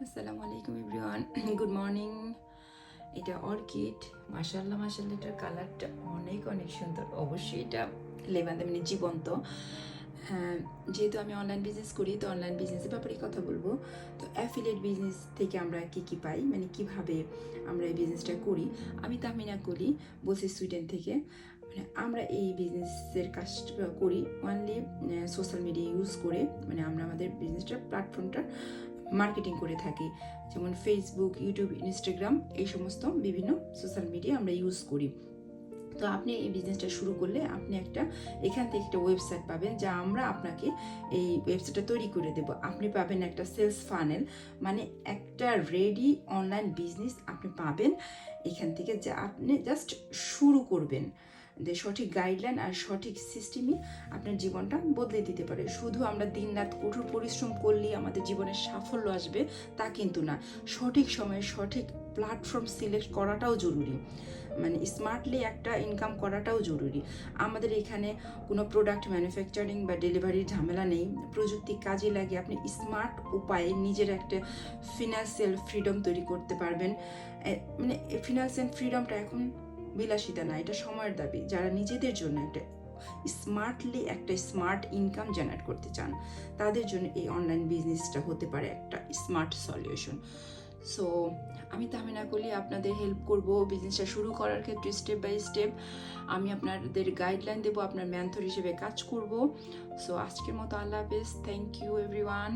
আসসালামু আলাইকুম everyone, good morning. এটা অর্কিড, মাশাআল্লাহ মাশাআল্লাহ, এটার কালারটা অনেক অনেক সুন্দর। অবশ্যই এটা লেভান্তে মানে জীবন্ত। হ্যাঁ, যেহেতু আমি অনলাইন বিজনেস করি, তো অনলাইন বিজনেসের ব্যাপারে কথা বলবো। তো অ্যাফিলিয়েট বিজনেস থেকে আমরা কি কি পাই, মানে কিভাবে আমরা এই বিজনেসটা করি। আমি তাহমিনা করি, বলছি সুইডেন থেকে। মানে আমরা এই বিজনেসের কাজটা করি অনলি সোশ্যাল মিডিয়া ইউজ করে। মানে আমরা আমাদের বিজনেসটার প্ল্যাটফর্মটা মার্কেটিং করে থাকি, যেমন ফেসবুক, ইউটিউব, ইনস্টাগ্রাম, এই সমস্ত বিভিন্ন সোশ্যাল মিডিয়া আমরা ইউজ করি। তো আপনি এই বিজনেসটা শুরু করলে আপনি এখান থেকে একটা ওয়েবসাইট পাবেন, যা আমরা আপনাকে এই ওয়েবসাইটটা তৈরি করে দেব। আপনি পাবেন একটা সেলস ফানেল, মানে একটা রেডি অনলাইন বিজনেস আপনি পাবেন এখান থেকে, যা আপনি জাস্ট শুরু করবেন। সঠিক গাইডলাইন আর সঠিক সিস্টেমই আপনার জীবনটা বদলে দিতে পারে। শুধু আমরা দিন রাত কঠোর পরিশ্রম করলেই আমাদের জীবনের সাফল্য আসবে তা কিন্তু না। সঠিক সময়ে সঠিক প্ল্যাটফর্ম সিলেক্ট করাটাও জরুরি, মানে স্মার্টলি একটা ইনকাম করাটাও জরুরি। আমাদের এখানে কোনো প্রোডাক্ট ম্যানুফ্যাকচারিং বা ডেলিভারির ঝামেলা নেই। প্রযুক্তি কাজে লাগিয়ে আপনি স্মার্ট উপায়ে নিজের একটা ফিনান্সিয়াল ফ্রিডম তৈরি করতে পারবেন। মানে ফিনান্সিয়াল ফ্রিডমটা এখন বিলাসিতা না, এটা সময়ের দাবি। যারা নিজেদের জন্য একটা স্মার্ট ইনকাম জেনারেট করতে চান, তাদের জন্য এই অনলাইন বিজনেসটা হতে পারে একটা স্মার্ট সলিউশন। সো আমি তাহমিনা কলি আপনাদের হেল্প করব বিজনেসটা শুরু করার ক্ষেত্রে স্টেপ বাই স্টেপ। আমি আপনাদের গাইডলাইন দেবো, আপনার মেন্টর হিসেবে কাজ করব। সো আজকের মতো আল্লাহ হাফেজ, থ্যাংক ইউ এভরিওয়ান।